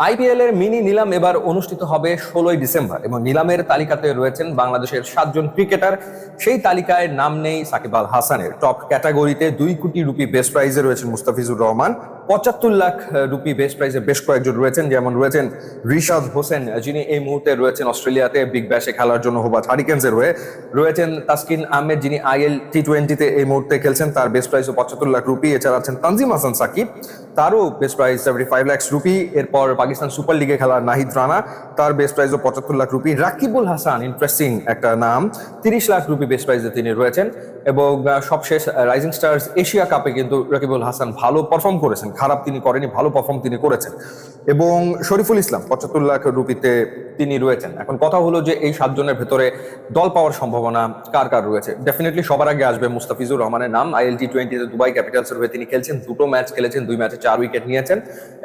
IPL এর mini নিলাম এবার অনুষ্ঠিত হবে 16ই ডিসেম্বর এবং নিলামের তালিকাতে রয়েছেন বাংলাদেশের 7 জন ক্রিকেটার। সেই তালিকায় নাম নেই সাকিব আল হাসানের। টপ ক্যাটাগরিতে 2 কোটি রুপি বেস্ট প্রাইজে রয়েছেন মুস্তাফিজুর রহমান। 75 লাখ রুপি বেস্ট প্রাইজে বেশ কয়েকজন রয়েছেন, যেমন রয়েছেন রিশাদ হোসেন, যিনি এই মুহূর্তে রয়েছেন অস্ট্রেলিয়াতে বিগ ব্যাশে খেলার জন্য হোবার্ট হারিকেন্সের হয়ে। রয়েছেন তাসকিন আহমেদ, যিনি আইএল টি20-তে এই মুহূর্তে খেলছেন, তার বেস্ট প্রাইস 75 লাখ রুপি। এছাড়া আছেন তানজিম হাসান সাকিব, তারও বেস্ট প্রাইস 75 লাখ রুপি। এরপর পাকিস্তান সুপার লিগে খেলা নাহিদ রানা, তার best price 75 lakh rupee. Rakibul Hasan, interesting একটা নাম, 30 লাখ রুপি বেস্ট প্রাইসে তিনি রয়েছেন। এবং সবশেষ রাইজিং স্টার্স এশিয়া কাপে কিন্তু রাকিবুল হাসান ভালো পারফর্ম করেছেন, খারাপ তিনি করেনি, ভালো পারফর্ম তিনি করেছেন। এবং শরীফুল ইসলাম 75 লাখ রুপিতে তিনি রয়েছেন। এখন কথা হলো যে এই 7 জনের ভেতরে দল পাওয়ার সম্ভাবনা কার কার রয়েছে। ডেফিনেটলি সবার আগে আসবে মুস্তাফিজুর রহমানের নাম। আইএল টি20-তে দুবাই ক্যাপিটালসের হয়ে তিনি খেলছেন, 2টো ম্যাচ খেলেছেন, 2 ম্যাচে 4 উইকেট নিয়েছেন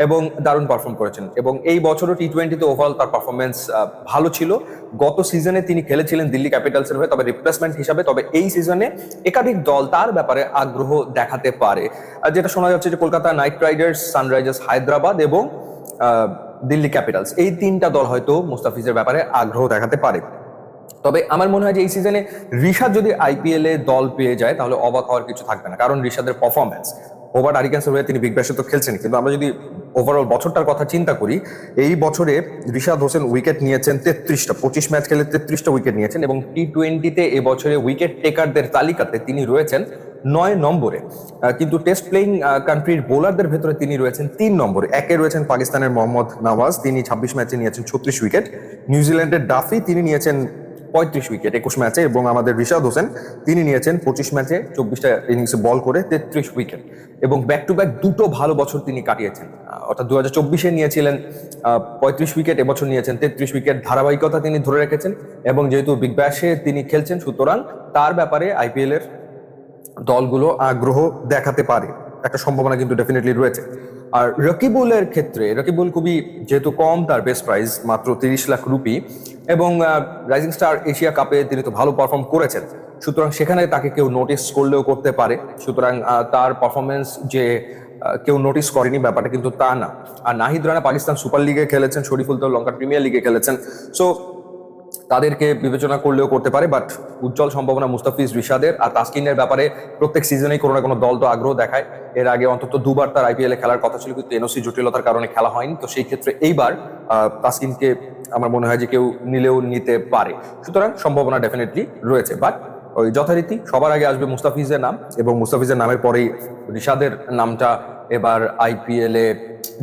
এবং দারুণ পারফর্ম করেছেন। এবং এই বছরও টি20-তে ওভারঅল তার পারফরমেন্স ভালো ছিল। গত সিজনে তিনি খেলেছিলেন দিল্লি ক্যাপিটালসের হয়ে, তবে রিপ্লেসমেন্ট হিসাবে। তবে এই সিজনে একাধিক দল তার ব্যাপারে আগ্রহ দেখাতে পারে। যেটা শোনা যাচ্ছে যে Kolkata night Riders, Sunrisers Hyderabad এবং দিল্লি ক্যাপিটালস, এই 3টা দল হয়তো মুস্তাফিজের ব্যাপারে আগ্রহ দেখাতে পারে। তবে আমার মনে হয় যে এই সিজনে ঋষাদ যদি আইপিএল এ দল পেয়ে যায় তাহলে অবাক হওয়ার কিছু থাকবে না, কারণ ঋষাদের পারফরমেন্স, হোবার্ট হারিকেন্সের হয়ে তিনি বিগ ব্যাশে তো খেলছেন, কিন্তু আমরা যদি ওভারঅল বছরটার কথা চিন্তা করি, এই বছরে ঋষাদ হোসেন উইকেট নিয়েছেন 33টা, 25 ম্যাচ খেলে 33টা উইকেট নিয়েছেন। এবং টি20-তে এবছরে উইকেট টেকারদের তালিকাতে তিনি রয়েছেন 9 নম্বরে। কিন্তু টেস্ট প্লেইং কান্ট্রির বোলারদের ভেতরে তিনি রয়েছেন 3 নম্বরে। একে রয়েছেন পাকিস্তানের মোহাম্মদ নওয়াজ, তিনি 26 ম্যাচে নিয়েছেন 36 উইকেট। নিউজিল্যান্ডের ডাফি, তিনি নিয়েছেন 35 উইকেট 21 ম্যাচে। এবং আমাদের ঋষাদ হোসেন, তিনি নিয়েছেন 25 ম্যাচে 24টা ইনিংসে বল করে 33 উইকেট। এবং ব্যাক টু ব্যাক 2টো ভালো বছর তিনি কাটিয়েছেন, অর্থাৎ 2024-এ নিয়েছিলেন 35 উইকেট, এবছর নিয়েছেন 33 উইকেট। ধারাবাহিকতা তিনি ধরে রেখেছেন এবং যেহেতু বিগ ব্যাশে তিনি খেলছেন, সুতরাং তার ব্যাপারে আইপিএল এর দলগুলো আগ্রহ দেখাতে পারে, একটা সম্ভাবনা কিন্তু ডেফিনেটলি রয়েছে। আর রকিবুলের ক্ষেত্রে, রকিবুল খুবই যেহেতু কম তার বেস্ট প্রাইস মাত্র 30 লাখ রুপি, এবং রাইজিং স্টার এশিয়া কাপে তিনি তো ভালো পারফর্ম করেছেন, সুতরাং সেখানে তাকে কেউ নোটিস করলেও করতে পারে। সুতরাং তার পারফরমেন্স যে কেউ নোটিস করেনি ব্যাপারটা কিন্তু তা না। আর নাহিদ রানা পাকিস্তান সুপার লিগে খেলেছেন, শরীফুল তো লঙ্কা প্রিমিয়ার লিগে খেলেছেন, সো তাদেরকে বিবেচনা করলেও করতে পারে। বাট উজ্জ্বল সম্ভাবনা মুস্তাফিজ, ঋষাদের। আর তাসকিনের ব্যাপারে প্রত্যেক সিজনেই কোনো না কোনো দল তো আগ্রহ দেখায়। এর আগে অন্তত 2বার তার আইপিএল এ খেলার কথা ছিল, কিন্তু এনওসি জটিলতার কারণে খেলা হয়নি। তো সেই ক্ষেত্রে এইবার তাসকিনকে আমার মনে হয় যে কেউ নিলেও নিতে পারে, সুতরাং সম্ভাবনা ডেফিনেটলি রয়েছে। বাট ওই যথারীতি সবার আগে আসবে মুস্তাফিজের নাম, এবং মুস্তাফিজের নামের পরেই ঋষাদের নামটা এবার আইপিএল এ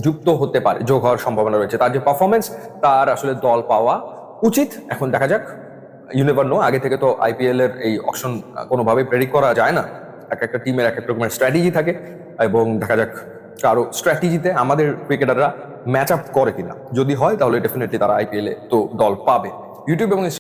যুক্ত হতে পারে, যোগ হওয়ার সম্ভাবনা রয়েছে। তার যে পারফরমেন্স, তার আসলে দল পাওয়া উচিত। এখন দেখা যাক, ইউ নেভার নো। আগে থেকে তো আইপিএল এর এই অপশন কোনোভাবে প্রেডিক্ট করা যায় না, এক একটা টিমের এক এক রকমের স্ট্র্যাটেজি থাকে, এবং দেখা যাক কারো স্ট্র্যাটেজিতে আমাদের ক্রিকেটাররা ম্যাচ আপ করে কিনা। যদি হয় তাহলে ডেফিনেটলি তারা আইপিএল এ তো দল পাবে। ইউটিউব এবং